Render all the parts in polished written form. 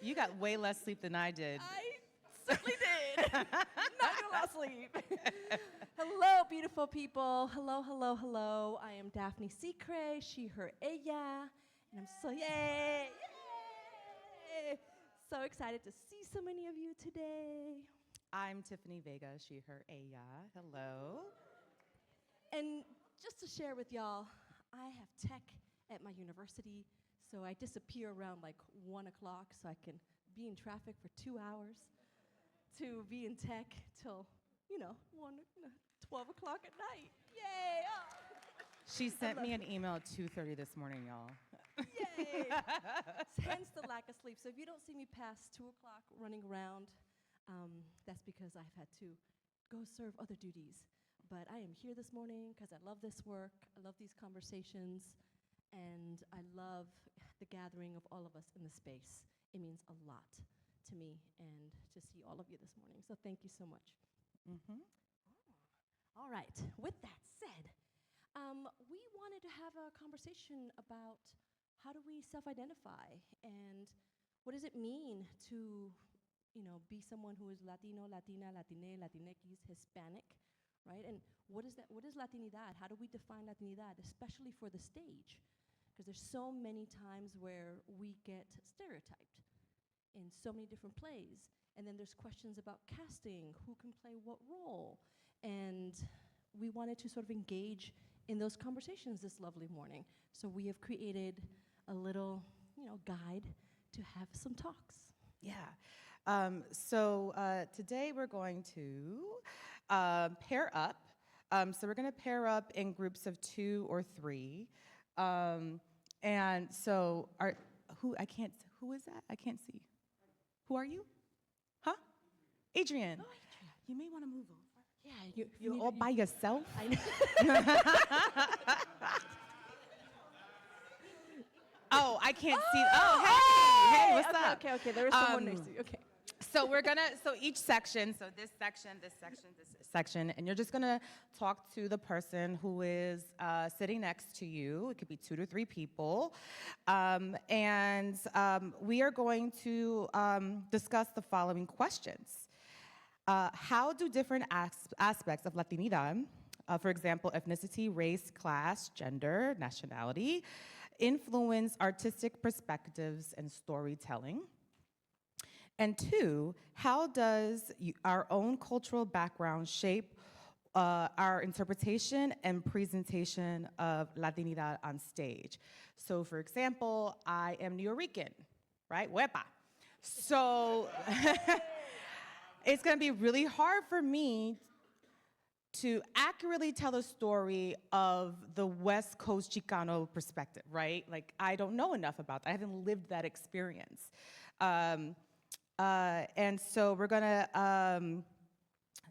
You got way less sleep than I did. I certainly did. Not gonna lose sleep. Hello, beautiful people. Hello, hello, hello. I am Daphne Secre, she, her, ella, and I'm so yay, yay! So excited to see so many of you today. I'm Tiffany Vega, she, her, ella. Hello. And just to share with y'all, I have tech at my university, so I disappear around like 1 o'clock so I can be in traffic for 2 hours to be in tech till, 12 o'clock at night. Yay! Oh. She sent me an email at 2:30 this morning, y'all. Yay! Hence the lack of sleep. So if you don't see me past 2 o'clock running around, that's because I've had to go serve other duties. But I am here this morning because I love this work, I love these conversations, and I love the gathering of all of us in the space. It means a lot to me and to see all of you this morning. So thank you so much. Mm-hmm. All right, with that said, we wanted to have a conversation about how do we self-identify and what does it mean to, be someone who is Latino, Latina, Latine, Latinx, Hispanic, right? And what is that? What is Latinidad? How do we define Latinidad, especially for the stage? Because there's so many times where we get stereotyped in so many different plays. And then there's questions about casting, who can play what role? And we wanted to sort of engage in those conversations this lovely morning. So we have created a little, guide to have some talks. Yeah. So today we're going to pair up. So we're going to pair up in groups of 2 or 3. And so who is that? I can't see. Who are you? Huh? Adrian. Oh, Adrian. You may want to move over. Yeah, You're all by yourself? I know. Oh, I can't see. Oh, hey, what's okay, up? Okay, there is someone next to you. Okay. So each section, so this section, this section, and you're just gonna talk to the person who is sitting next to you. It could be 2 to 3 people. And we are going to discuss the following questions. How do different aspects of Latinidad, for example, ethnicity, race, class, gender, nationality, influence artistic perspectives and storytelling? And 2, how does our own cultural background shape our interpretation and presentation of Latinidad on stage? So, for example, I am Nuyorican, right? Huepa. So it's going to be really hard for me to accurately tell a story of the West Coast Chicano perspective, right? Like, I don't know enough about that. I haven't lived that experience. And so we're gonna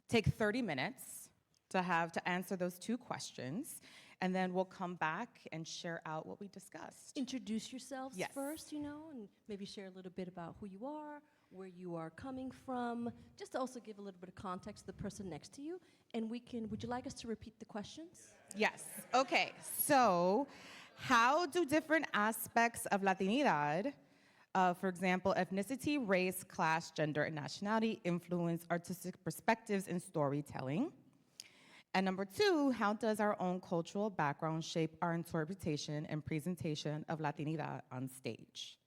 take 30 minutes to answer those 2 questions, and then we'll come back and share out what we discussed. Introduce yourselves Yes. first, and maybe share a little bit about who you are, where you are coming from, just to also give a little bit of context to the person next to you. And would you like us to repeat the questions? Yes, okay, so how do different aspects of Latinidad, for example, ethnicity, race, class, gender, and nationality, influence artistic perspectives in storytelling? And number 2, how does our own cultural background shape our interpretation and presentation of Latinidad on stage?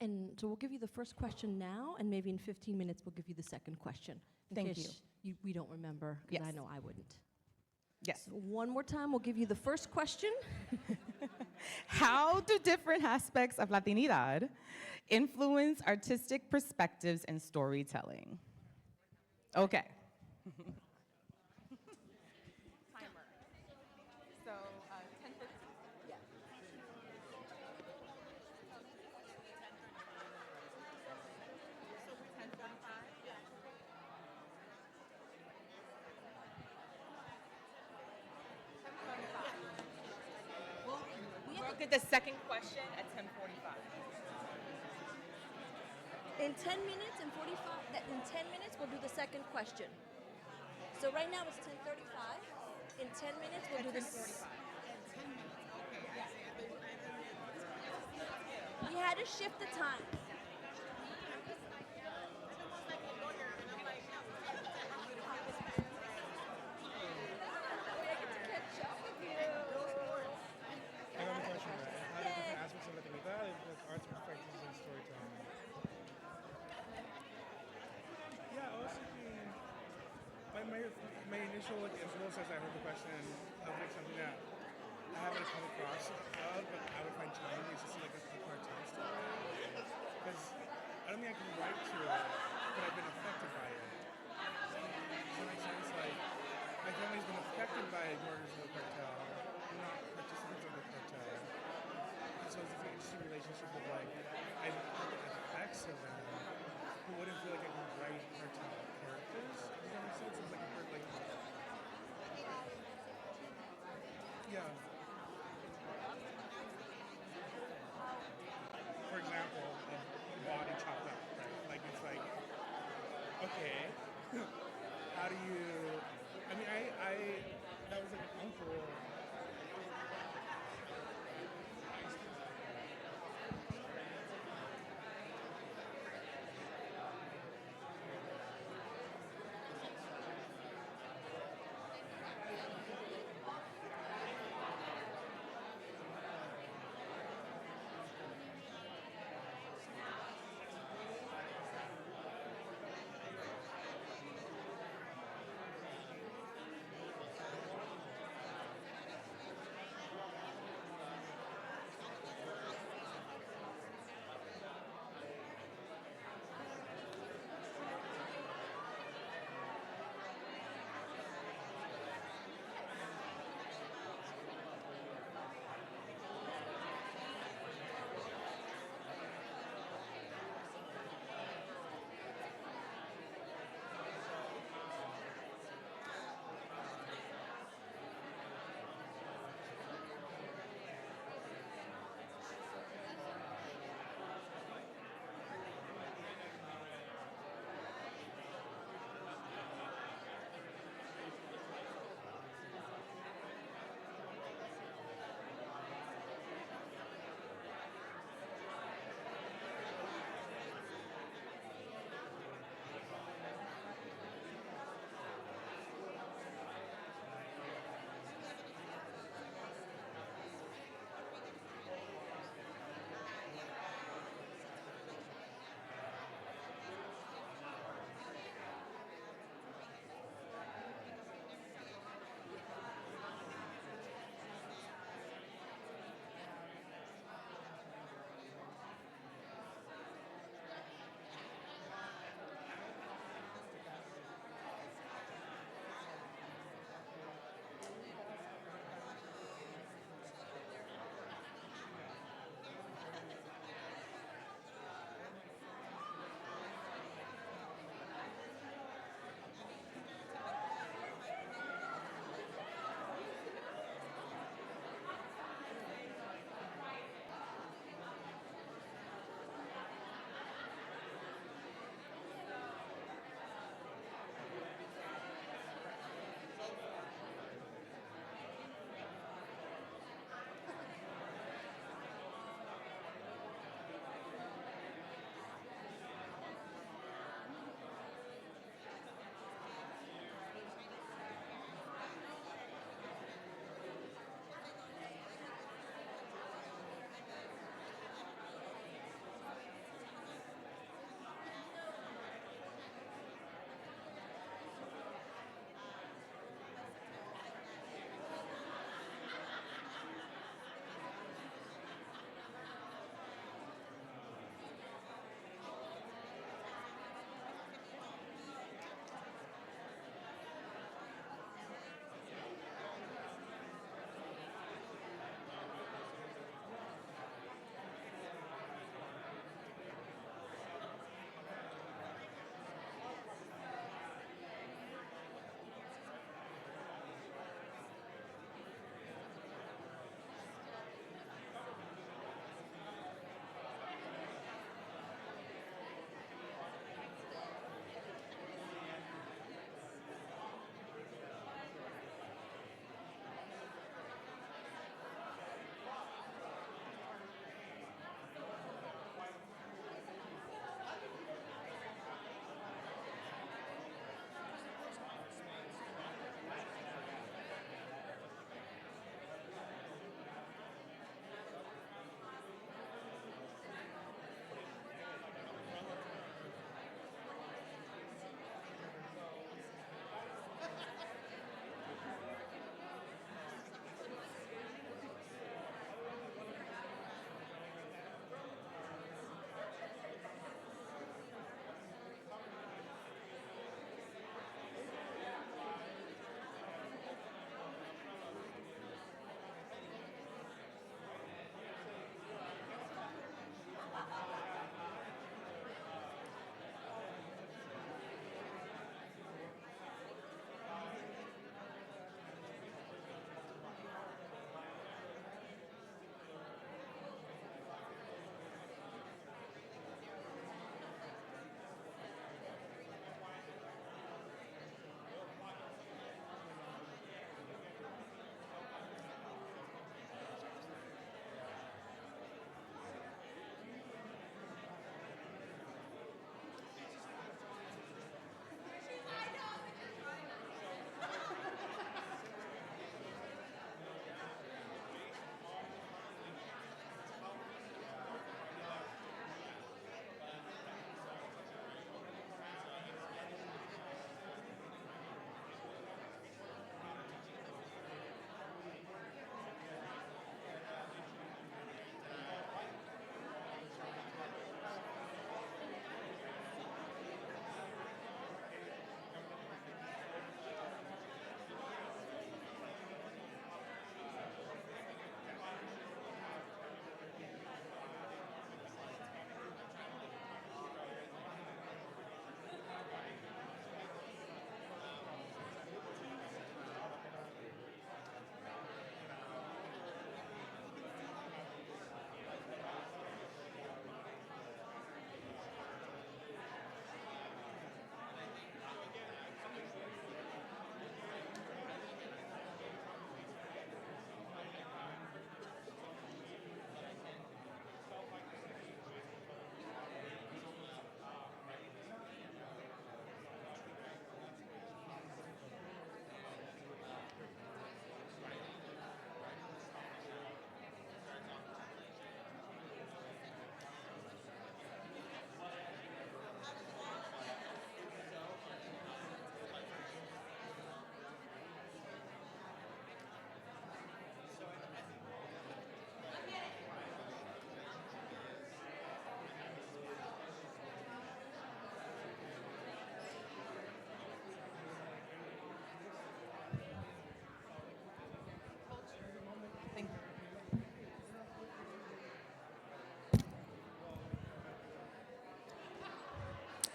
And so we'll give you the first question now, and maybe in 15 minutes we'll give you the second question. Thank you. We don't remember, because Yes. I know I wouldn't. Yes. So one more time, we'll give you the first question. How do different aspects of Latinidad influence artistic perspectives and storytelling? Okay. Timer. So 10:15. Yeah. So 10:45. Yeah. We'll get the second question at 10:45. In 10 minutes we'll do the second question. So right now it's 10:35. In 10 minutes we'll do this. 10:45. We had to shift the time. my initial impulse as I heard the question of like something that I haven't come across of, but I would find challenging is just like a cartel story. Because I don't think I can write to it, but I've been affected by it. Does that make sense? Like, my family's been affected by murders of the cartel. We're not participants of the cartel. And so it's an interesting relationship with like, I the effects of them, who wouldn't feel like I can write cartel characters. Does that make sense? It's like a bird, like, yeah. For example, the body chopped up, right? Like, it's like, okay, how do you, I mean, that was like an uncle.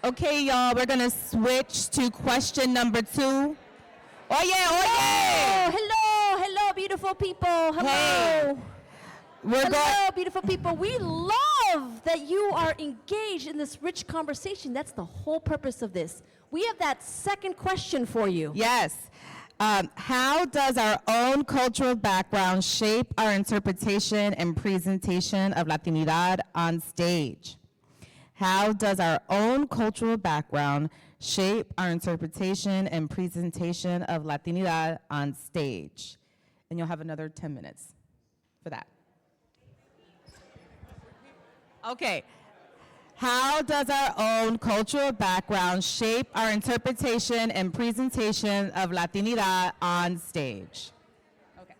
Okay, y'all, we're gonna switch to question number 2. Oye, Oh, oye! hello, beautiful people. Hello. Hey. We're Hello, going. beautiful people. We love that you are engaged in this rich conversation. That's the whole purpose of this. We have that second question for you. Yes. How does our own cultural background shape our interpretation and presentation of Latinidad on stage? How does our own cultural background shape our interpretation and presentation of Latinidad on stage? And you'll have another 10 minutes for that. Okay. How does our own cultural background shape our interpretation and presentation of Latinidad on stage? Okay.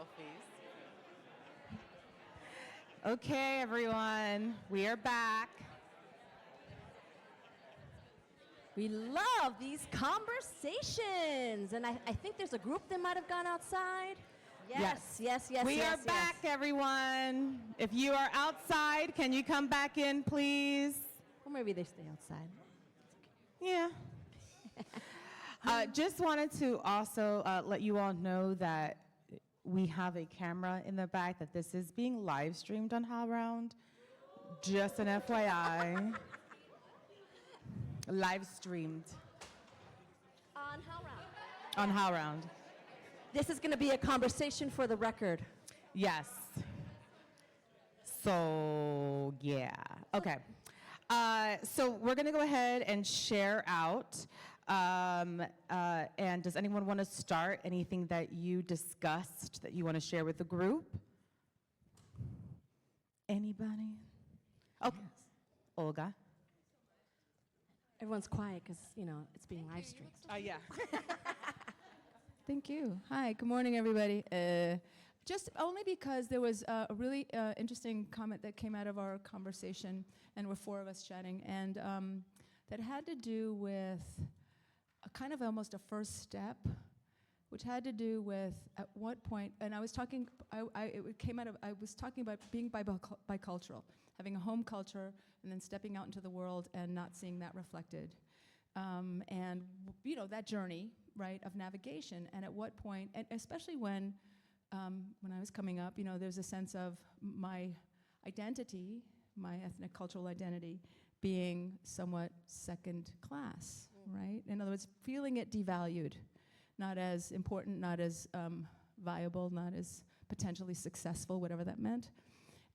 selfies. Okay, everyone, we are back. We love these conversations. And I think there's a group that might have gone outside. Yes. We are back, everyone. If you are outside, can you come back in, please? Or maybe they stay outside. Yeah. Just wanted to also let you all know that we have a camera in the back, that this is being live streamed on HowlRound. Just an FYI. Live streamed. On HowlRound. On HowlRound. This is going to be a conversation for the record. Yes. So, yeah. Okay. So we're going to go ahead and share out. And does anyone want to start? Anything that you discussed that you want to share with the group? Anybody? Okay. Yes. Olga. Everyone's quiet because, it's being live streamed. Yeah. Thank you. Hi, good morning, everybody. Just only because there was a really interesting comment that came out of our conversation, and we're four of us chatting, and that had to do with a kind of almost a first step, which had to do with at what point, and I was talking, it came out of, I was talking about being bicultural, having a home culture, and then stepping out into the world and not seeing that reflected. And that journey, right, of navigation, and at what point, and especially when I was coming up, there's a sense of my identity, my ethnic cultural identity, being somewhat second class, right? In other words, feeling it devalued, not as important, not as viable, not as potentially successful, whatever that meant.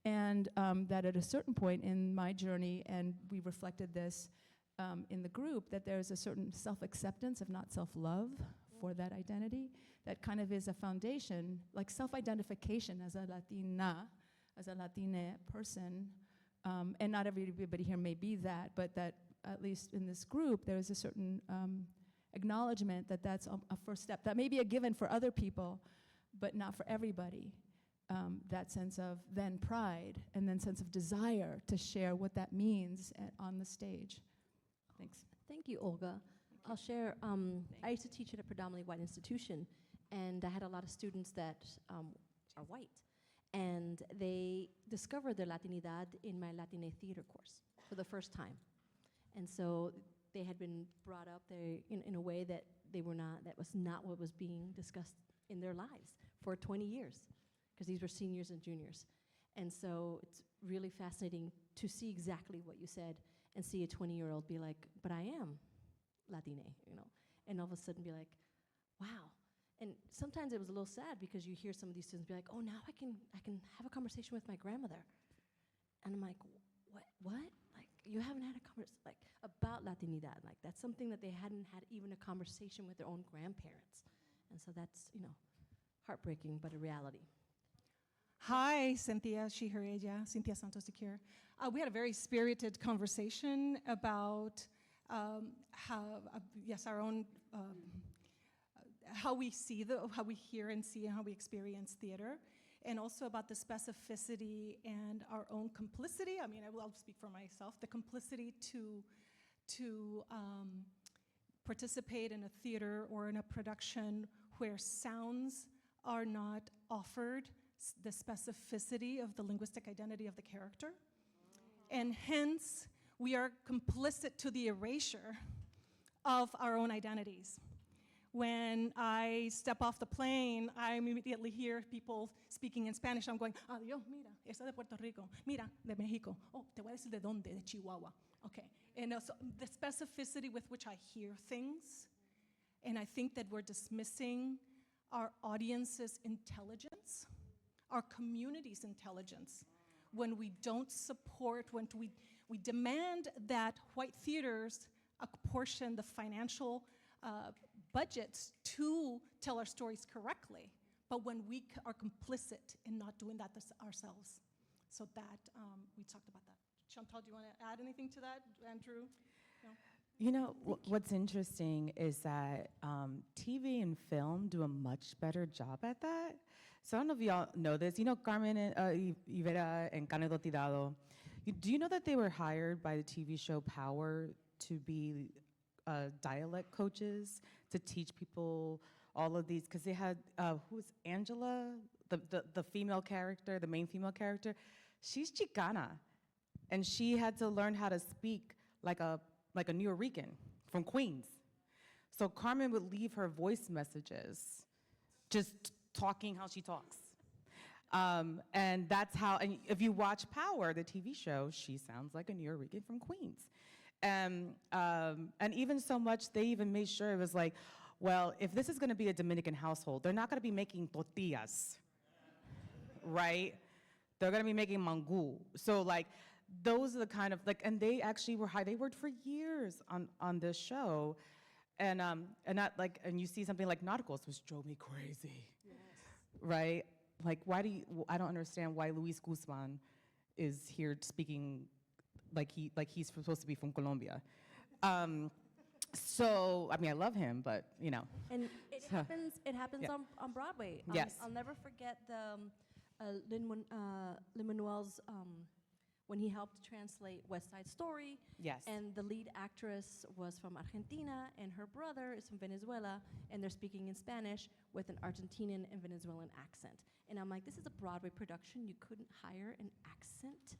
And that at a certain point in my journey, and we reflected this in the group, that there's a certain self-acceptance, if not self-love, for that identity, that kind of is a foundation, like self-identification as a Latina, as a Latina person, and not everybody here may be that, but that at least in this group, there is a certain acknowledgement that that's a first step. That may be a given for other people, but not for everybody. That sense of then pride, and then sense of desire to share what that means on the stage. Thanks. Thank you, Olga. I'll share, I used to teach at a predominantly white institution, and I had a lot of students that are white, and they discovered their Latinidad in my Latina theater course for the first time. And so they had been brought up there in a way that that was not what was being discussed in their lives for 20 years, because these were seniors and juniors. And so it's really fascinating to see exactly what you said and see a 20-year-old be like, but I am Latina, and all of a sudden be like, wow. And sometimes it was a little sad because you hear some of these students be like, oh, now I can have a conversation with my grandmother. And I'm like, what? Like, you haven't had a conversation like about Latinidad. Like, that's something that they hadn't had even a conversation with their own grandparents. And so that's, heartbreaking, but a reality. Hi, Cynthia, she, her, ella, Cynthia Santos here. We had a very spirited conversation about our own, how we see how we hear and see and how we experience theater, and also about the specificity and our own complicity. I mean, I'll speak for myself, the complicity to participate in a theater or in a production where sounds are not offered the specificity of the linguistic identity of the character. And hence, we are complicit to the erasure of our own identities. When I step off the plane, I immediately hear people speaking in Spanish. I'm going, adiós, mira, esa de Puerto Rico, mira, de Mexico. Oh, te voy a decir de dónde, de Chihuahua. Okay, and so the specificity with which I hear things, and I think that we're dismissing our audience's intelligence, our community's intelligence, when we don't support, when we demand that white theaters apportion the financial budgets to tell our stories correctly, but when we are complicit in not doing that ourselves. So that, we talked about that. Chantal, do you want to add anything to that? Andrew? No? You know, what's interesting is that TV and film do a much better job at that. So I don't know if y'all know this. You know, Carmen and Ivera and Canedo Tirado. Do you know that they were hired by the TV show Power to be dialect coaches to teach people all of these? Because they had who's Angela, the female character, the main female character. She's Chicana, and she had to learn how to speak like a New Yorker from Queens. So Carmen would leave her voice messages, just talking how she talks. And that's how, and if you watch Power, the TV show, she sounds like a New Yorker from Queens. And even so much, they even made sure it was like, well, if this is gonna be a Dominican household, they're not gonna be making tortillas, right? They're gonna be making mangú. So like, those are the kind of, like, and they actually were they worked for years on this show. And not like, and you see something like Narcos, which drove me crazy, yes. Right? Like, I don't understand why Luis Guzman is here speaking like he's supposed to be from Colombia. So, I mean, I love him, but, you know. And it happens Yeah. on Broadway. Yes. I'll never forget the Lin-Manuel's, when he helped translate West Side Story. Yes. And the lead actress was from Argentina, and her brother is from Venezuela, and they're speaking in Spanish with an Argentinian and Venezuelan accent. And I'm like, this is a Broadway production. You couldn't hire an accent,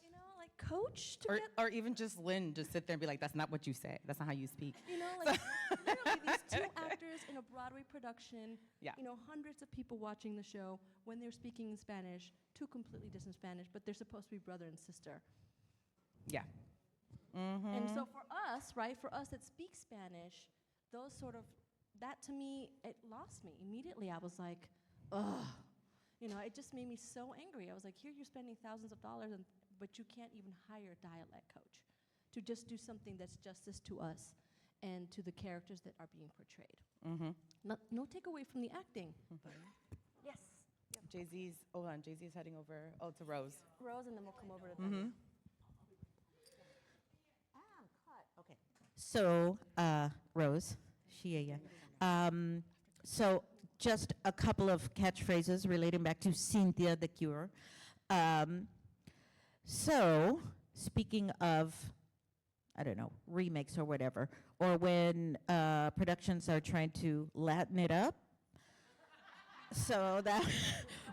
you know, like coach to get. Or even just Lynn, just sit there and be like, that's not what you say. That's not how you speak. You know, like literally these two actors in a Broadway production, Yeah. you know, hundreds of people watching the show when they're speaking in Spanish, two completely different Spanish, but they're supposed to be brother and sister. Yeah. Mm-hmm. And so for us, right, for us that speak Spanish, those sort of, that to me, it lost me. Immediately I was like, ugh. You know, it just made me so angry. I was like, here you're spending thousands of dollars, but you can't even hire a dialect coach to just do something that's justice to us and to the characters that are being portrayed. Mm-hmm. No takeaway from the acting. Yes. Jay-Z's heading over, to Rose. Rose, and then we'll come over to Mm-hmm. Okay. So, Rose, so just a couple of catchphrases relating back to Cynthia the Cure. So, speaking of, I don't know, remakes or whatever, or when productions are trying to Latin it up, so that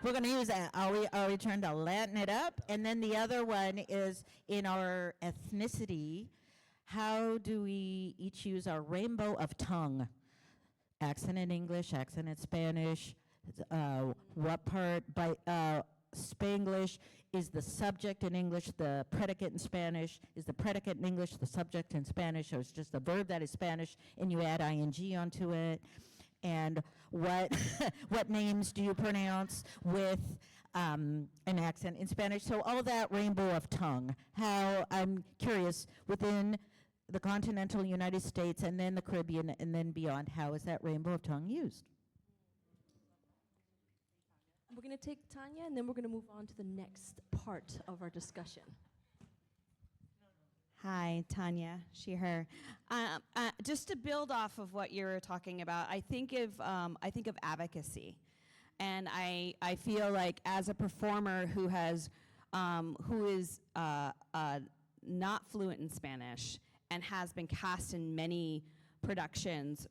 we're going to use that. Are we trying to Latin it up? And then the other one is in our ethnicity. How do we each use our rainbow of tongue? Accent in English, accent in Spanish. What part by Spanglish is the subject in English, the predicate in Spanish? Is the predicate in English the subject in Spanish, or it's just a verb that is Spanish and you add ing onto it? And what what names do you pronounce with an accent in Spanish? So all that rainbow of tongue. How, I'm curious, within the continental United States and then the Caribbean and then beyond, how is that rainbow of tongue used? We're going to take Tanya, and then we're going to move on to the next part of our discussion. Hi, Tanya, she, her. Just to build off of what you're talking about, I think of advocacy, and I feel like as a performer who is not fluent in Spanish and has been cast in many productions,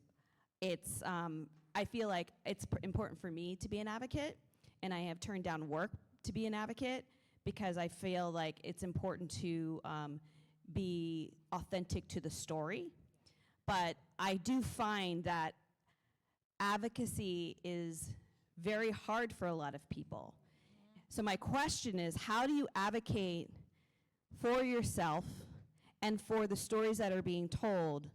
I feel like it's important for me to be an advocate, and I have turned down work to be an advocate because I feel like it's important to be authentic to the story. But I do find that advocacy is very hard for a lot of people. So my question is, how do you advocate for yourself and for the stories that are being told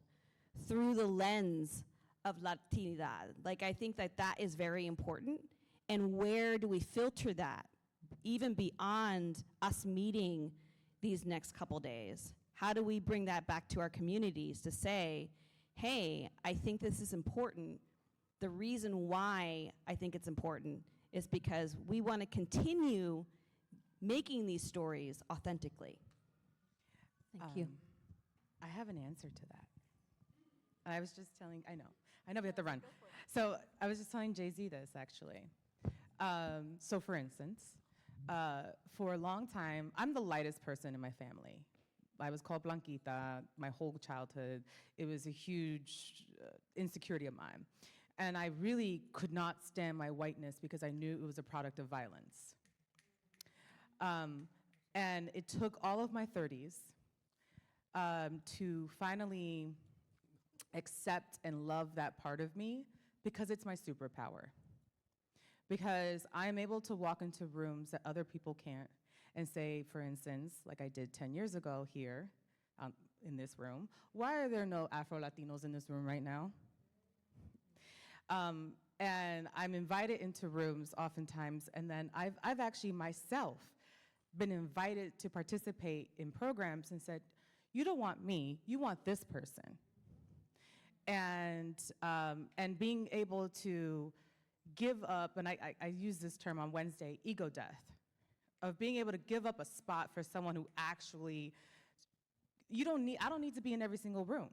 through the lens of Latinidad? Like, I think that is very important. And where do we filter that, even beyond us meeting these next couple days? How do we bring that back to our communities to say, hey, I think this is important. The reason why I think it's important is because we want to continue making these stories authentically. Thank you. I have an answer to that. I was just telling, I know we have to run. So I was just telling Jay-Z this, actually. So for instance, for a long time, I'm the lightest person in my family. I was called Blanquita my whole childhood. It was a huge insecurity of mine. And I really could not stand my whiteness because I knew it was a product of violence. And it took all of my 30s to finally accept and love that part of me because it's my superpower. Because I'm able to walk into rooms that other people can't and say, for instance, like I did 10 years ago here in this room, why are there no Afro-Latinos in this room right now? And I'm invited into rooms oftentimes, and then I've actually myself been invited to participate in programs and said, you don't want me, you want this person. And being able to give up, and I use this term on Wednesday, ego death, of being able to give up a spot for someone who actually, I don't need to be in every single room.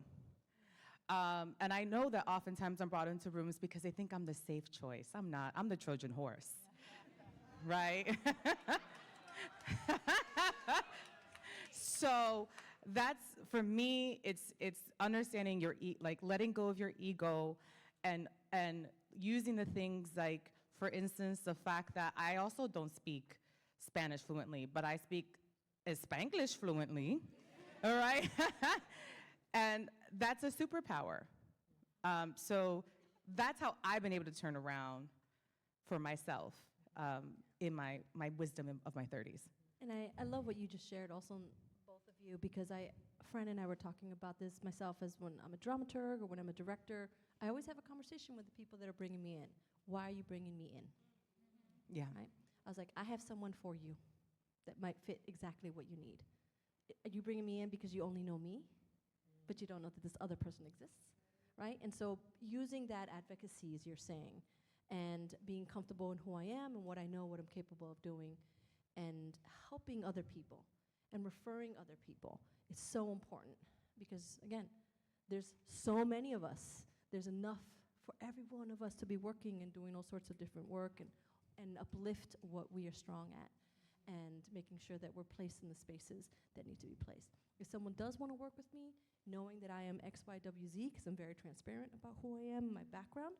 And I know that oftentimes I'm brought into rooms because they think I'm the safe choice. I'm not, I'm the Trojan horse, right? So that's, for me, it's understanding like letting go of your ego and using the things like, for instance, the fact that I also don't speak Spanish fluently, but I speak Spanglish fluently, all right? And that's a superpower. So that's how I've been able to turn around for myself in my wisdom of my 30s. And I love what you just shared also, both of you, because a friend and I were talking about this myself as when I'm a dramaturg or when I'm a director. I always have a conversation with the people that are bringing me in. Why are you bringing me in? Yeah. Right? I was like, I have someone for you that might fit exactly what you need. Are you bringing me in because you only know me, but you don't know that this other person exists, right? And so using that advocacy, as you're saying, and being comfortable in who I am and what I know, what I'm capable of doing, and helping other people and referring other people, it's so important because, again, there's so many of us. There's enough for every one of us to be working and doing all sorts of different work and uplift what we are strong at and making sure that we're placed in the spaces that need to be placed. If someone does want to work with me, knowing that I am XYWZ, because I'm very transparent about who I am, my background,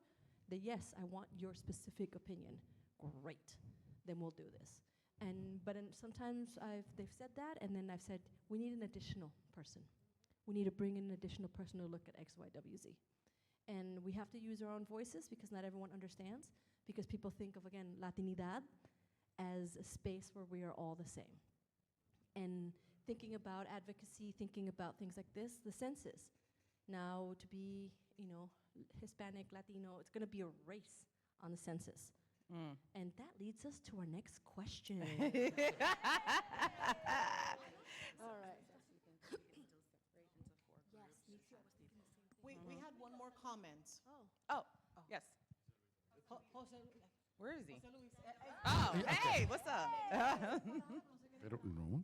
that yes, I want your specific opinion. Great, then we'll do this. But sometimes they've said that, and then I've said, we need an additional person. We need to bring in an additional person to look at XYWZ. And we have to use our own voices because not everyone understands, because people think of, again, Latinidad as a space where we are all the same. And thinking about advocacy, thinking about things like this, the census. Now, to be, Hispanic, Latino, it's going to be a race on the census. And that leads us to our next question. All right. We had one more comment. Oh, yes. Jose, Where is he? Jose Luis. Oh, hey, what's up? Pero no,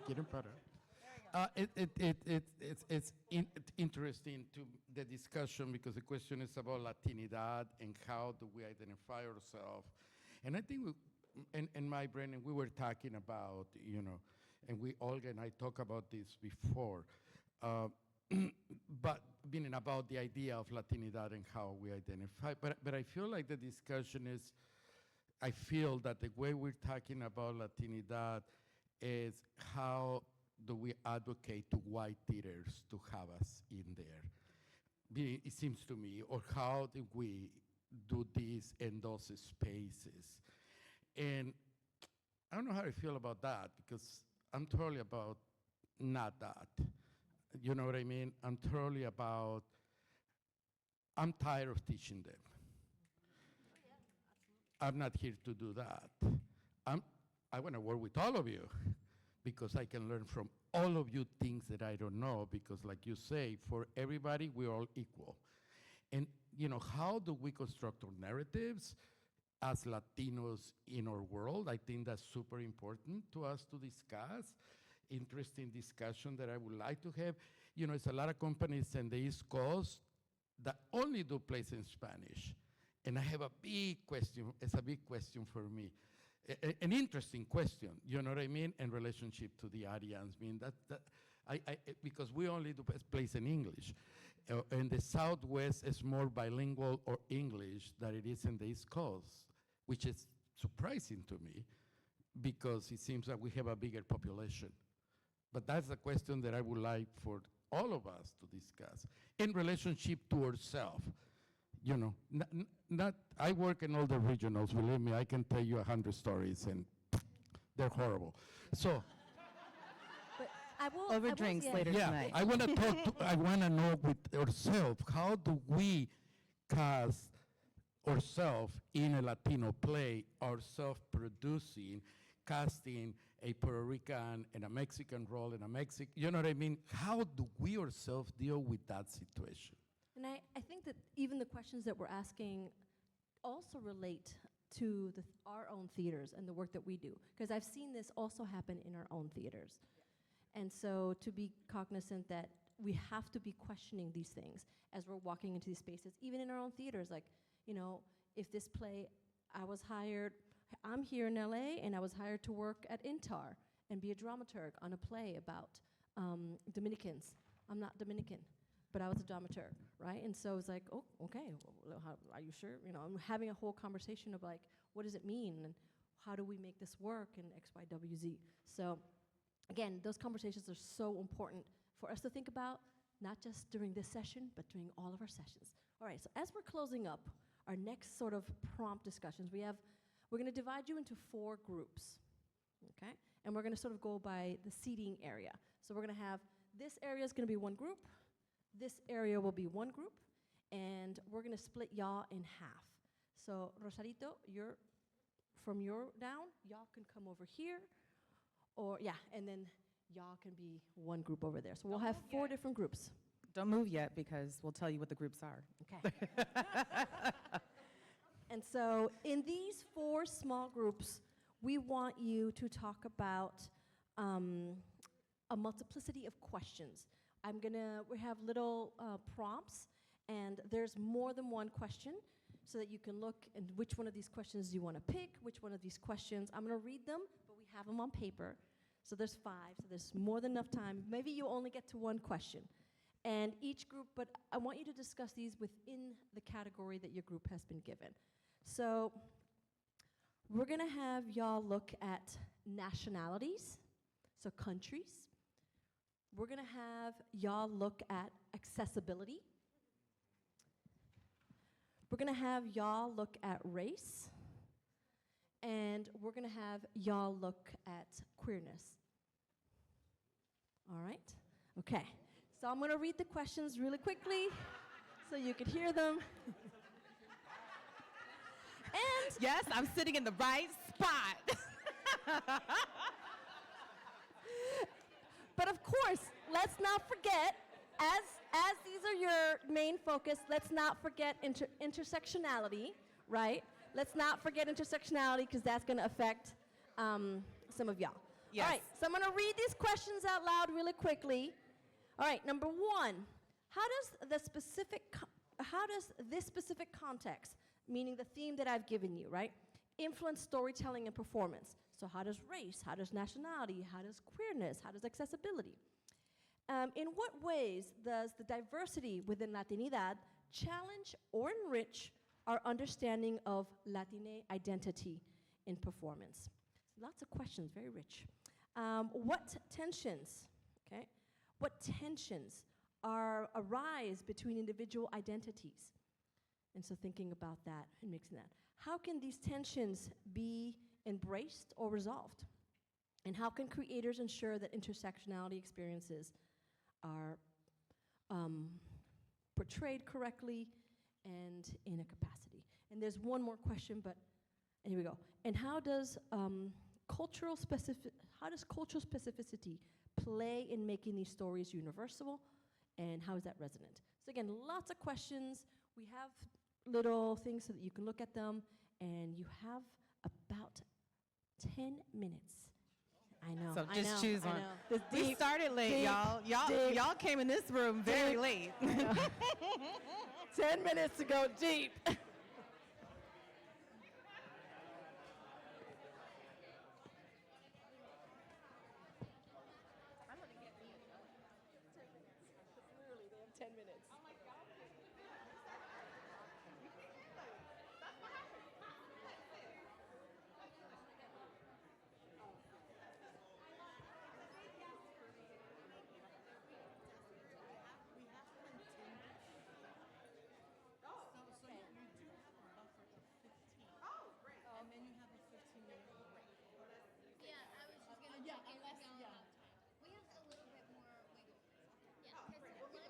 quieren parar. It's interesting to the discussion because the question is about Latinidad and how do we identify ourselves. And I think, and my brain, and we were talking about, and Olga and I talked about this before, but being about the idea of Latinidad and how we identify. But I feel like the discussion is, I feel that the way we're talking about Latinidad is how do we advocate to white theaters to have us in there? It seems to me, or how do we do this in those spaces? And I don't know how I feel about that because I'm totally about not that. You know what I mean? I'm totally about, I'm tired of teaching them. I'm not here to do that. I want to work with all of you because I can learn from all of you things that I don't know because like you say, for everybody, we're all equal. And how do we construct our narratives as Latinos in our world? I think that's super important to us to discuss. Interesting discussion that I would like to have. It's a lot of companies in the East Coast that only do plays in Spanish. And I have a big question. It's a big question for me. An interesting question, you know what I mean, in relationship to the audience. I mean, because we only do plays in English. In the Southwest, it's more bilingual or English than it is in the East Coast, which is surprising to me because it seems that we have a bigger population. But that's a question that I would like for all of us to discuss in relationship to ourselves. You know, not I work in all the regionals, believe me, I can tell you 100 stories and they're horrible. So But I will. Over I will- drinks yeah. later yeah, tonight. I want to talk I want to know with ourselves, how do we cast ourselves in a Latino play, ourselves producing, casting a Puerto Rican and a Mexican role in a Mexican, you know what I mean? How do we ourselves deal with that situation? And I think that even the questions that we're asking also relate to our own theaters and the work that we do. Because I've seen this also happen in our own theaters. And so to be cognizant that we have to be questioning these things as we're walking into these spaces, even in our own theaters. Like, you know, if this play, I'm here in LA and I was hired to work at Intar and be a dramaturg on a play about Dominicans. I'm not Dominican, but I was a dramaturg, right? And so it's like, oh, okay, well, are you sure? You know, I'm having a whole conversation of like, what does it mean? And how do we make this work in X, Y, W, Z? So again, those conversations are so important for us to think about, not just during this session, but during all of our sessions. All right, so as we're closing up our next sort of prompt discussions, we're gonna divide you into 4 groups, okay? And we're gonna sort of go by the seating area. So we're gonna have, this area is gonna be one group, this area will be one group, and we're gonna split y'all in half. So Rosarito, from your down, y'all can come over here, or yeah, and then y'all can be one group over there. So we'll have 4 different groups. Don't move yet because we'll tell you what the groups are. Okay. And so in these 4 small groups, we want you to talk about a multiplicity of questions. We have little prompts, and there's more than one question so that you can look and which one of these questions do you want to pick, which one of these questions. I'm going to read them, but we have them on paper. So there's 5, so there's more than enough time. Maybe you only get to one question. And each group, but I want you to discuss these within the category that your group has been given. So we're gonna have y'all look at nationalities, so countries. We're gonna have y'all look at accessibility. We're gonna have y'all look at race. And we're gonna have y'all look at queerness. All right? Okay. So I'm gonna read the questions really quickly so you can hear them. And Yes, I'm sitting in the right spot. but of course, let's not forget, as these are your main focus, let's not forget intersectionality, right? Let's not forget intersectionality because that's gonna affect some of y'all. Yes. All right, so I'm gonna read these questions out loud really quickly. All right, number 1, how does this specific context, meaning the theme that I've given you, right, influence storytelling and performance? So how does race, how does nationality, how does queerness, how does accessibility? In what ways does the diversity within Latinidad challenge or enrich our understanding of Latine identity in performance? Lots of questions, very rich. What tensions arise between individual identities? And so thinking about that and mixing that. How can these tensions be embraced or resolved? And how can creators ensure that intersectionality experiences are portrayed correctly and in a capacity? And there's one more question, but here we go. And how does cultural specificity play in making these stories universal, and how is that resonant? So again, lots of questions. We have little things so that you can look at them, and you have about 10 minutes. I know. So I just know, choose I one. know. This We deep, started late, deep, y'all. deep, Y'all came in this room very late. 10 minutes to go deep. Literally, they have 10 minutes. And then you have a 15-minute break. Yeah, I was just gonna Yeah, check in unless, with y'all yeah. about time. We have a little bit more wiggle room. Yeah, because lunch,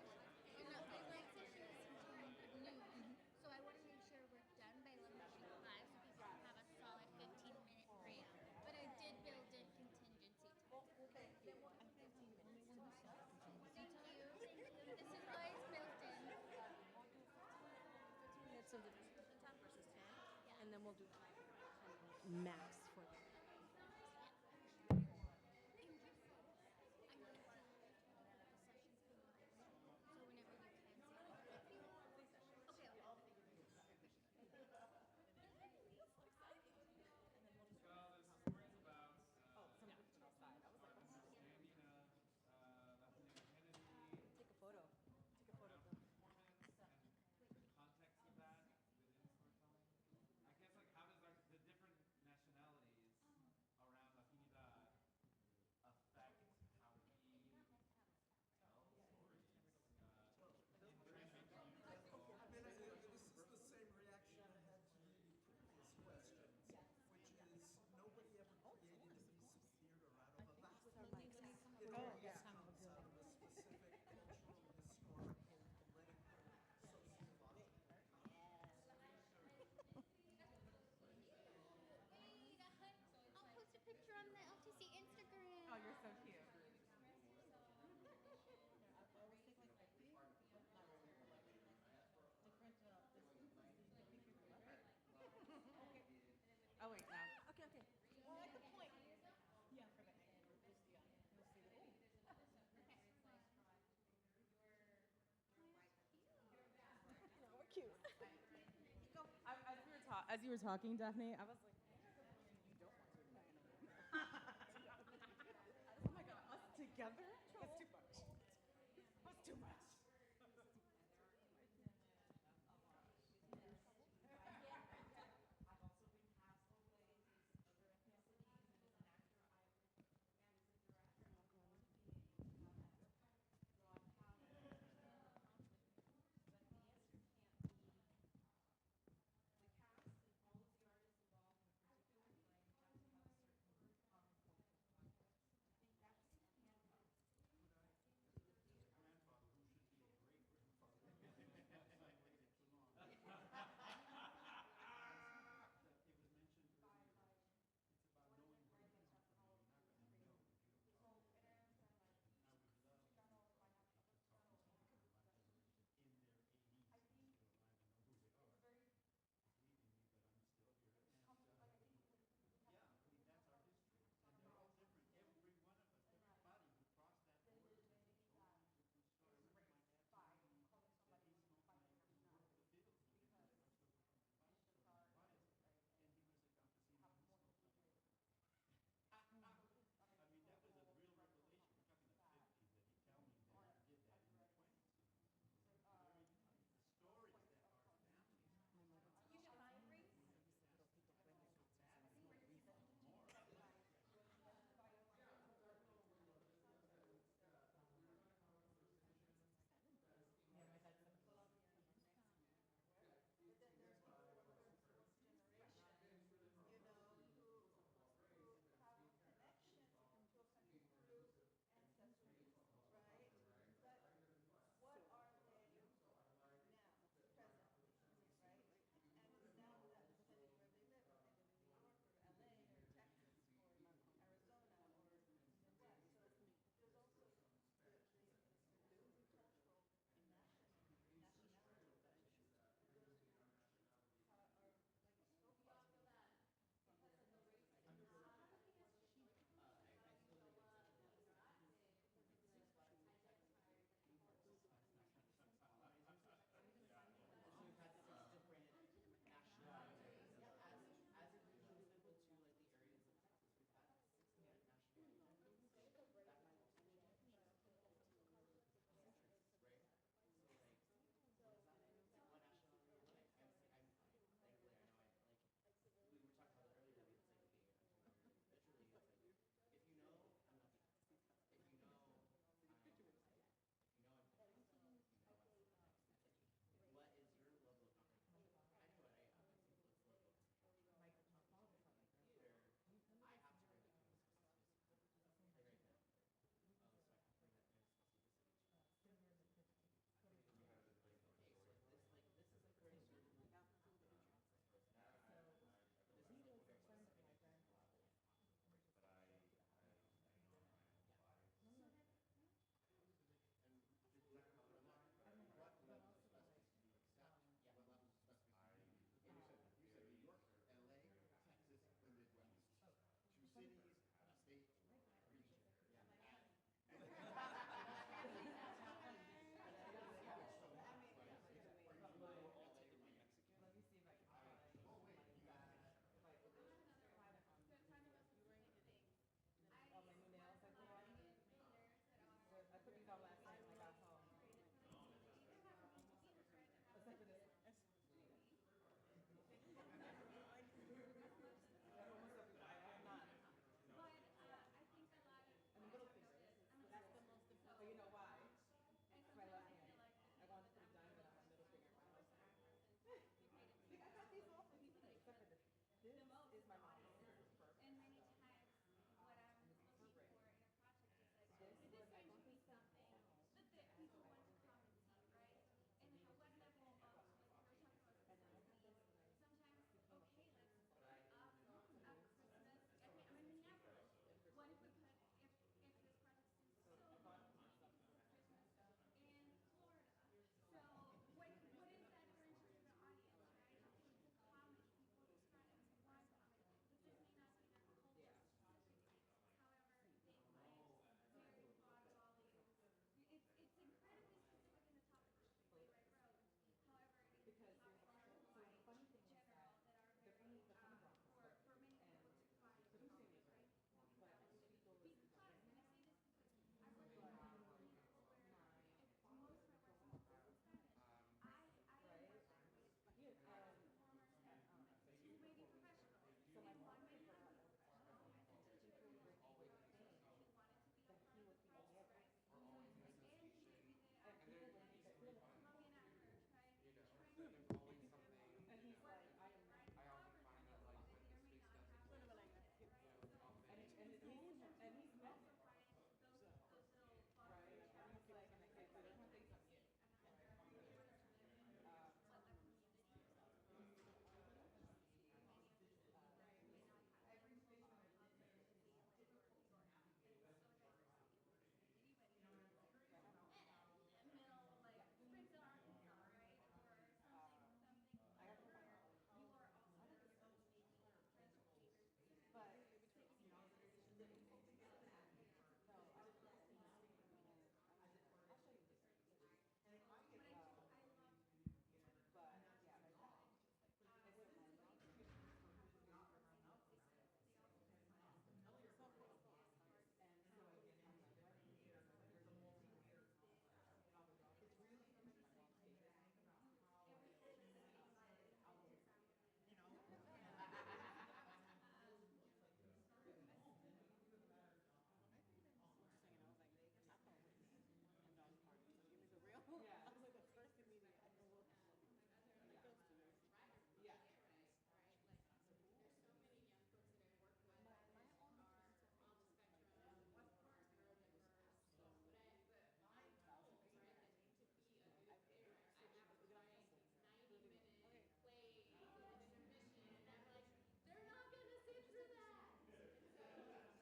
and the lunch session is until noon. So I want to make sure we're done by 11:45 so people can have a solid 15-minute break. But I did build in contingency time. Okay, then what, 15 minutes. Thank you. This is why it's built in. 15 minutes of the discussion time versus 10, Yeah. and then we'll do max for the. And just so I'm going to do the sessions online. So whenever you can say, oh, thank you. Okay, okay. Take a photo. Take a photo of them. Context of that within storytelling. I guess like how does the different nationalities around Latinidad affect how we tell stories in translating to universal? I mean, this is the same reaction I had to the previous questions, which is nobody ever created a piece of theater out of a vacuum. It always comes out of a specific cultural, historical, political, sociological context. Wait, I'll post a picture on the LTC Instagram. Oh, you're so cute. Oh, wait, no. Okay, okay. Well, at the point. Yeah, for the angle. Just, yeah. You'll see the, No, we're cute. As you were talking, Daphne, I was like, oh my God, us together? That's too much. That's too much. the most is audience. And many times what I'm looking for in a project is like, this is going to be something that people want to commentate, right? And what level of, like we were talking about specificities, sometimes, okay, let's put up Christmas, I'm in Minneapolis. What if we put, if this project is so long for Christmas in Florida? So what is that for in terms of the audience, right? People comment, people express want comment. This may not be their culture specifically. However, they might very broad volumes. It's incredibly specific in the topic, which is the way I wrote. However, it is topics that are quite general, that are very for many people to find topics, right? Because when I say this, because I work in a people where most of my work is Spanish. I am working with performers who may be professional, and one may have a teacher who wanted to be a part of the process, right? And he may be the actor that is coming at her, trying to training, and he's working with it, right? However, some people that may or may not have that content, right? So in terms of culture, to also find those little bugs in terms of like authenticity and how you're able to live what the community is in many of the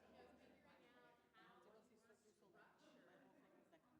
cities that may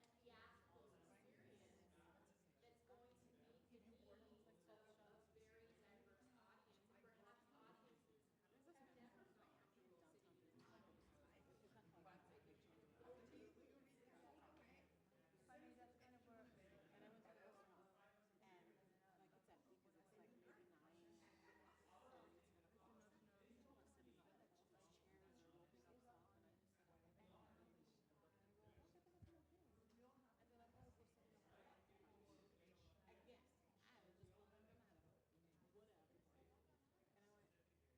not have that authenticity or diversity. Middle, like Springfield, Arkansas, right? Or something where you are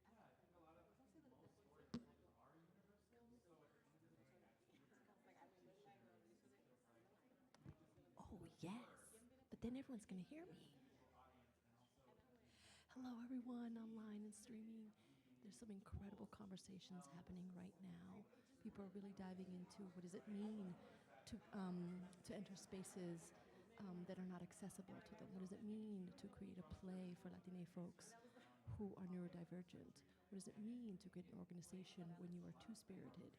also making very Yeah, I think a lot of most storytelling are universal. So at the end of the day, Oh, yes. But then everyone's going to hear me. Hello, everyone online and streaming. There's some incredible conversations happening right now. People are really diving into what does it mean to enter spaces that are not accessible to them. What does it mean to create a play for Latina folks who are neurodivergent? What does it mean to create an organization when you are two-spirited?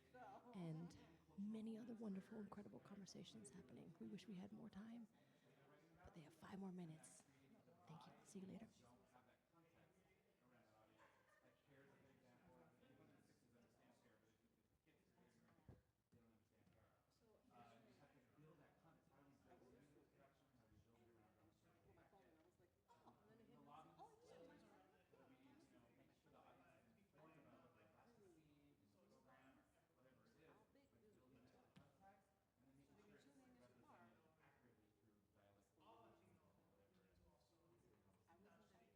And many other wonderful, incredible conversations happening. We wish we had more time, but they have 5 more minutes. Thank you. See you later. don't have that context around that audience. Like Cher is a good example. People in their 60s understand Cher, but if the kids are getting around here, they don't understand Cher. You have to build that context. How do we build music production? How do we build it around our sort of the lobbies? We, make sure the audience is informed about what they're about to see, program, whatever it is, like building that context, and then making sure it's represented accurately through dialect, whatever it is.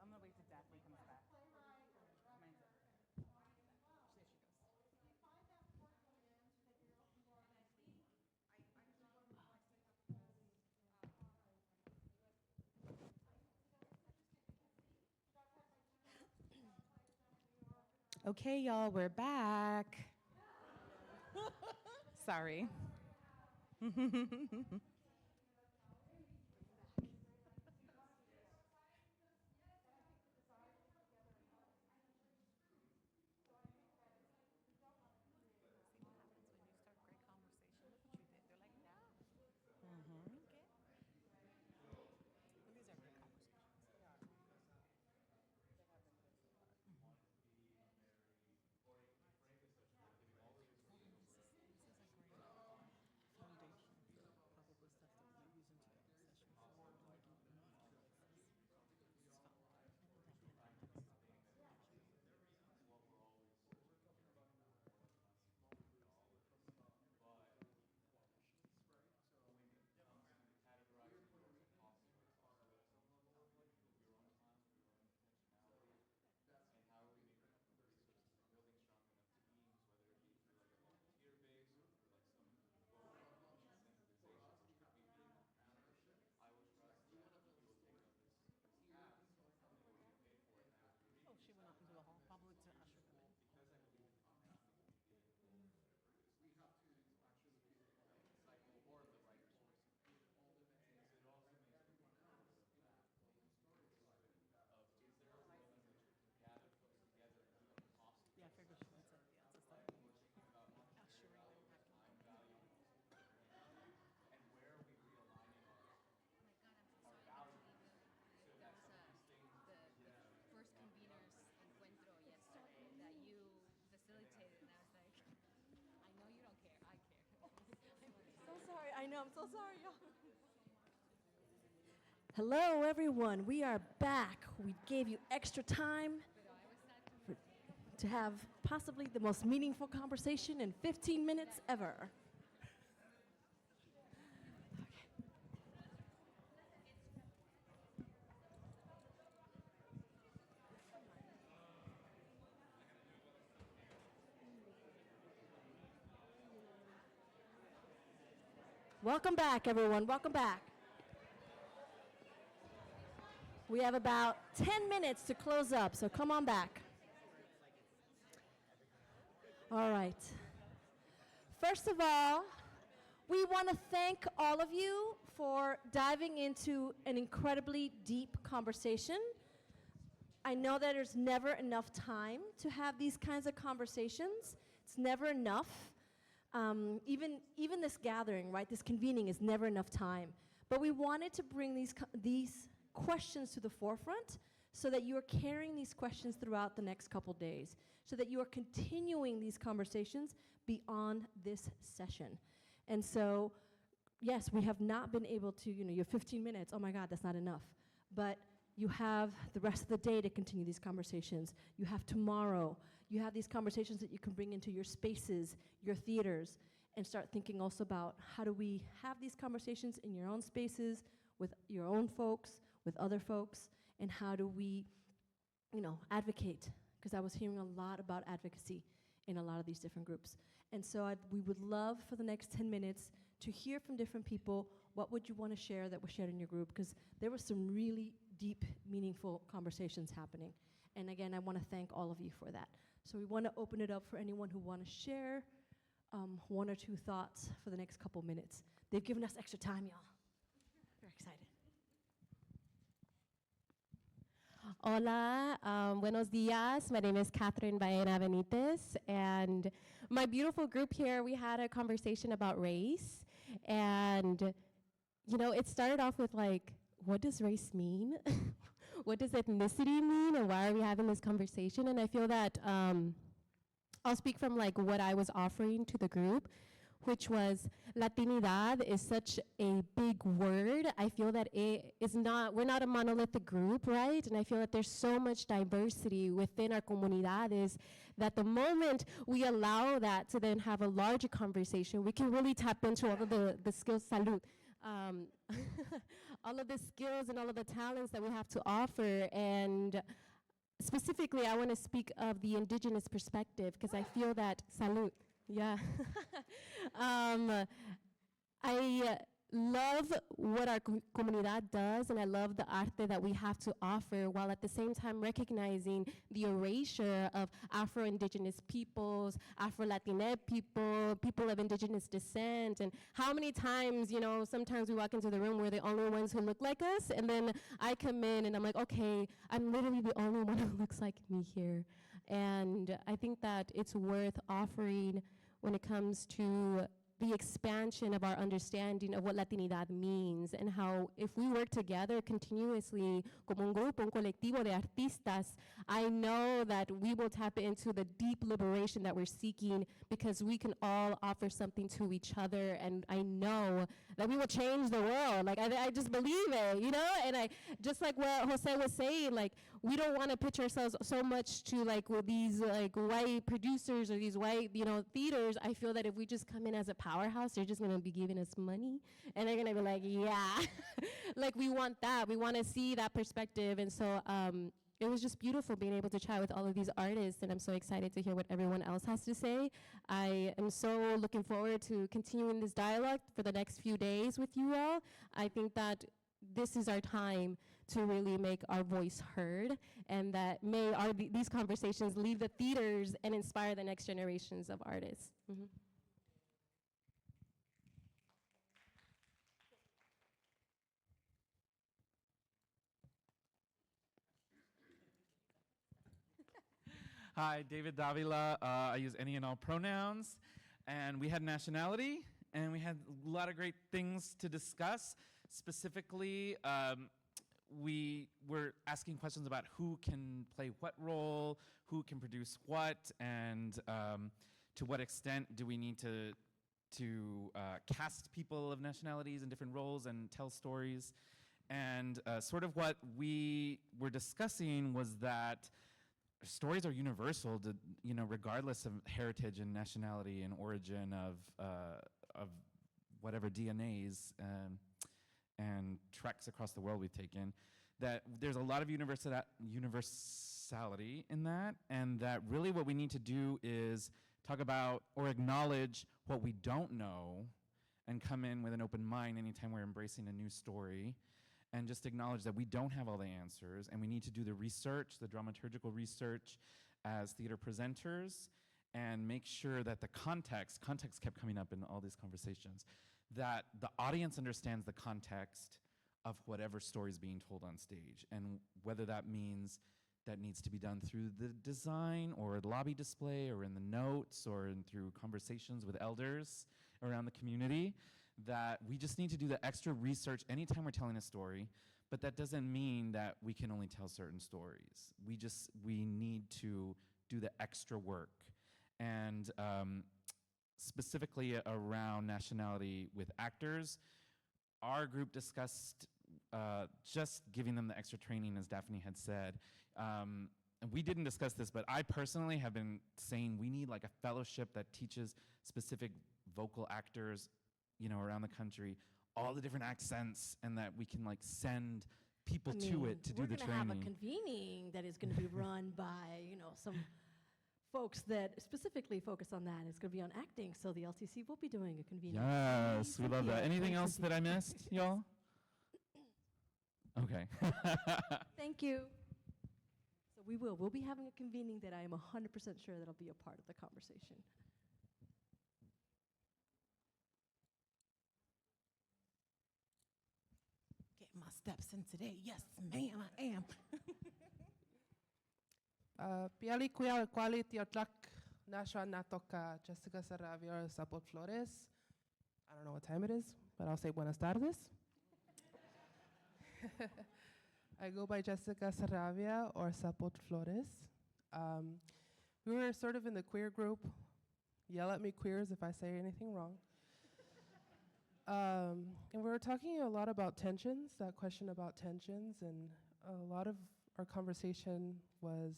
I'm gonna wait till Daphne comes back. Okay, y'all, we're back. Sorry. First conveners encuentro yesterday that you facilitated, and I was like, I know you don't care, I care. So sorry. I know. I'm so sorry, y'all. Hello, everyone. We are back. We gave you extra time to have possibly the most meaningful conversation in 15 minutes ever. Welcome back, everyone. Welcome back. We have about 10 minutes to close up, so come on back. All right. First of all, we want to thank all of you for diving into an incredibly deep conversation. I know that there's never enough time to have these kinds of conversations. It's never enough. Even this gathering, right, this convening is never enough time. But we wanted to bring these questions to the forefront so that you are carrying these questions throughout the next couple days, so that you are continuing these conversations beyond this session. And so, yes, we have not been able to, you have 15 minutes. Oh my God, that's not enough. But you have the rest of the day to continue these conversations. You have tomorrow. You have these conversations that you can bring into your spaces, your theaters, and start thinking also about how do we have these conversations in your own spaces, with your own folks, with other folks, and how do we, advocate? Because I was hearing a lot about advocacy in a lot of these different groups. And so we would love for the next 10 minutes to hear from different people. What would you want to share that was shared in your group? Because there were some really deep, meaningful conversations happening. And again, I want to thank all of you for that. So we want to open it up for anyone who want to share one or two thoughts for the next couple minutes. They've given us extra time, y'all. We're excited. Hola, buenos días. My name is Catherine Baena Benitez, and my beautiful group here, we had a conversation about race, and you know, it started off with like, what does race mean? What does ethnicity mean? And why are we having this conversation? And I feel that I'll speak from like what I was offering to the group, which was Latinidad is such a big word. I feel that it is not, we're not a monolithic group, right? And I feel that there's so much diversity within our comunidades that the moment we allow that to then have a larger conversation, we can really tap into all of the skills, salud, all of the skills and all of the talents that we have to offer. And specifically, I want to speak of the indigenous perspective because I feel that, salud, yeah. I love what our comunidad does, and I love the arte that we have to offer, while at the same time recognizing the erasure of Afro-Indigenous peoples, Afro-Latinx people, people of indigenous descent, and how many times, you know, sometimes we walk into the room, we're the only ones who look like us, and then I come in and I'm like, okay, I'm literally the only one who looks like me here. And I think that it's worth offering when it comes to the expansion of our understanding of what Latinidad means, and how if we work together continuously como un grupo, un colectivo de artistas, I know that we will tap into the deep liberation that we're seeking, because we can all offer something to each other, and I know that we will change the world. Like, I just believe it, you know? And I, just like what Jose was saying, like, we don't want to pitch ourselves so much to like with these like white producers or these white, you know, theaters. I feel that if we just come in as a powerhouse, they're just going to be giving us money, and they're going to be like, yeah, like we want that. We want to see that perspective. And so it was just beautiful being able to chat with all of these artists, and I'm so excited to hear what everyone else has to say. I am so looking forward to continuing this dialogue for the next few days with you all. I think that this is our time to really make our voice heard, and that may these conversations leave the theaters and inspire the next generations of artists. Mm-hmm. Hi, David Davila. I use any and all pronouns. And we had nationality, and we had a lot of great things to discuss. Specifically, we were asking questions about who can play what role, who can produce what, and to what extent do we need to cast people of nationalities in different roles and tell stories. And sort of what we were discussing was that stories are universal, to, you know, regardless of heritage and nationality and origin of whatever DNAs and treks across the world we've taken. That there's a lot of universality in that, and that really what we need to do is talk about or acknowledge what we don't know, and come in with an open mind anytime we're embracing a new story. And just acknowledge that we don't have all the answers, and we need to do the research, the dramaturgical research as theater presenters, and make sure that the context kept coming up in all these conversations, that the audience understands the context of whatever story is being told on stage, and whether that means that needs to be done through the design or the lobby display or in the notes or through conversations with elders around the community. That we just need to do the extra research anytime we're telling a story, but that doesn't mean that we can only tell certain stories. We need to do the extra work. And specifically around nationality with actors, our group discussed just giving them the extra training, as Daphne had said. And we didn't discuss this, but I personally have been saying we need like a fellowship that teaches specific vocal actors, you know, around the country, all the different accents, and that we can like send people to it to do the training. We're going to have a convening that is going to be run by, you know, some folks that specifically focus on that. It's going to be on acting, so the LTC will be doing a convening. Yes, we love that. Anything else that I missed, y'all? Okay. Thank you. So we'll be having a convening that I am 100% sure that'll be a part of the conversation. Getting my steps in today. Yes, ma'am, I am. Piali quali tiotlak nasha natoka Jessica Sarravia Sapot Flores. I don't know what time it is, but I'll say buenas tardes. I go by Jessica Saravia or Sapot Flores. We were sort of in the queer group. Yell at me, queers, if I say anything wrong. And we were talking a lot about tensions, that question about tensions, and a lot of our conversation was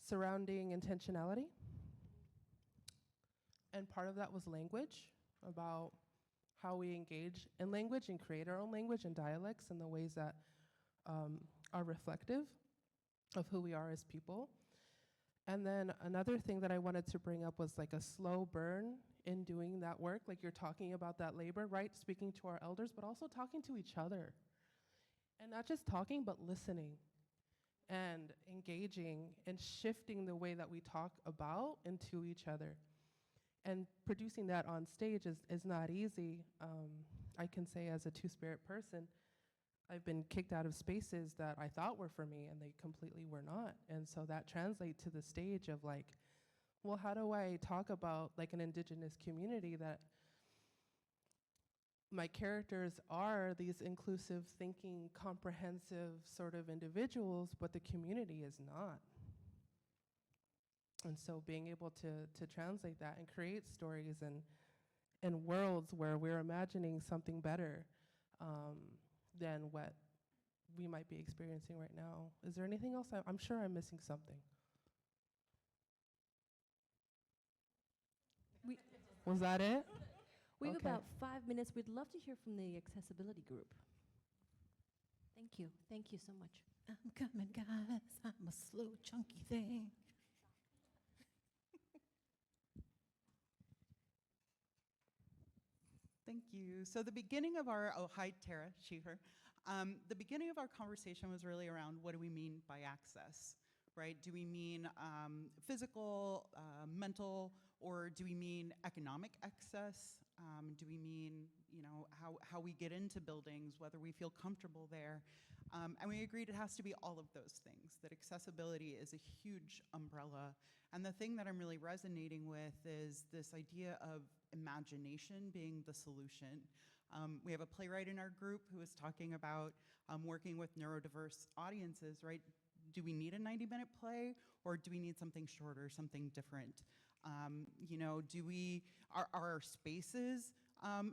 surrounding intentionality. And part of that was language, about how we engage in language and create our own language and dialects in the ways that are reflective of who we are as people. And then another thing that I wanted to bring up was like a slow burn in doing that work. Like you're talking about that labor, right? Speaking to our elders, but also talking to each other. And not just talking, but listening and engaging and shifting the way that we talk about and to each other. And producing that on stage is not easy. I can say as a two-spirit person, I've been kicked out of spaces that I thought were for me and they completely were not. And so that translates to the stage of like, well, how do I talk about like an indigenous community that my characters are these inclusive thinking, comprehensive sort of individuals, but the community is not. And so being able to translate that and create stories and worlds where we're imagining something better than what we might be experiencing right now. Is there anything else? I'm sure I'm missing something. Was that it? We have Okay. about 5 minutes. We'd love to hear from the accessibility group. Thank you. Thank you so much. I'm coming, guys. I'm a slow, chunky thing. Thank you. So the beginning of our, oh, hi, Tara, she, her. The beginning of our conversation was really around what do we mean by access, right? Do we mean physical, mental, or do we mean economic access? Do we mean, you know, how we get into buildings, whether we feel comfortable there? And we agreed it has to be all of those things, that accessibility is a huge umbrella. And the thing that I'm really resonating with is this idea of imagination being the solution. We have a playwright in our group who is talking about working with neurodiverse audiences, right? Do we need a 90-minute play, or do we need something shorter, something different? You know, are our spaces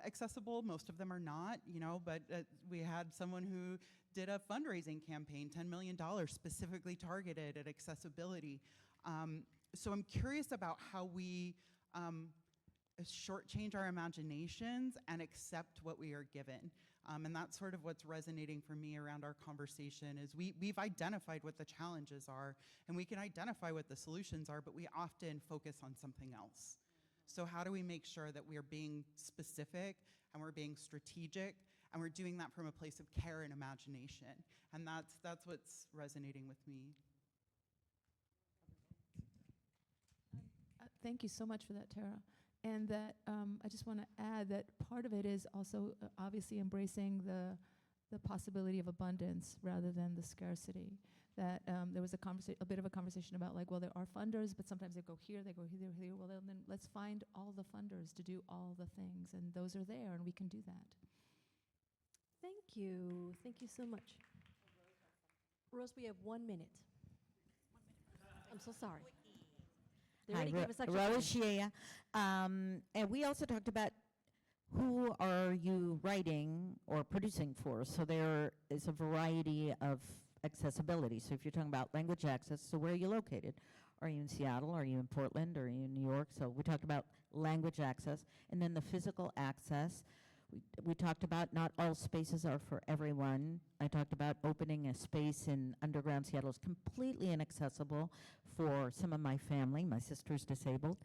accessible? Most of them are not, you know, but we had someone who did a fundraising campaign, $10 million specifically targeted at accessibility. So I'm curious about how we shortchange our imaginations and accept what we are given. And that's sort of what's resonating for me around our conversation is we've identified what the challenges are, and we can identify what the solutions are, but we often focus on something else. So how do we make sure that we are being specific and we're being strategic and we're doing that from a place of care and imagination? And that's what's resonating with me. Thank you so much for that, Tara. And that I just want to add that part of it is also obviously embracing the possibility of abundance rather than the scarcity. That there was a bit of a conversation about like, well, there are funders, but sometimes they go here, they go here, here. Well, then let's find all the funders to do all the things, and those are there, and we can do that. Thank you. Thank you so much. Rose, we have 1 minute. I'm so sorry. They already gave us extra time. Roshia. And we also talked about who are you writing or producing for? So there is a variety of accessibility. So if you're talking about language access, so where are you located? Are you in Seattle? Are you in Portland? Are you in New York? So we talked about language access. And then the physical access. We talked about not all spaces are for everyone. I talked about opening a space in underground Seattle is completely inaccessible for some of my family. My sister's disabled.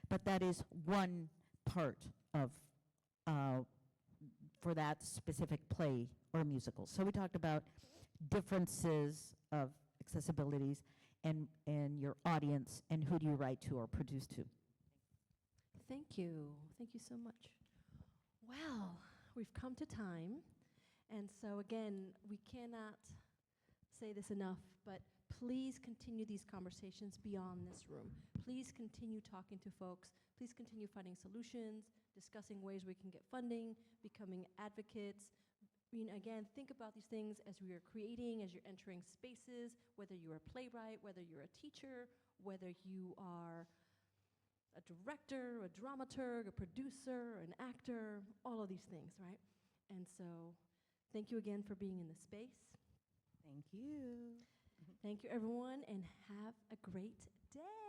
But that is one part of, for that specific play or musical. So we talked about differences of accessibilities and your audience and who do you write to or produce to. Thank you. Thank you so much. Well, we've come to time. And so again, we cannot say this enough, but please continue these conversations beyond this room. Please continue talking to folks. Please continue finding solutions, discussing ways we can get funding, becoming advocates, again, think about these things as we are creating, as you're entering spaces, whether you're a playwright, whether you're a teacher, whether you are a director, a dramaturg, a producer, an actor, all of these things, right? And so thank you again for being in the space. Thank you. Thank you, everyone, and have a great day.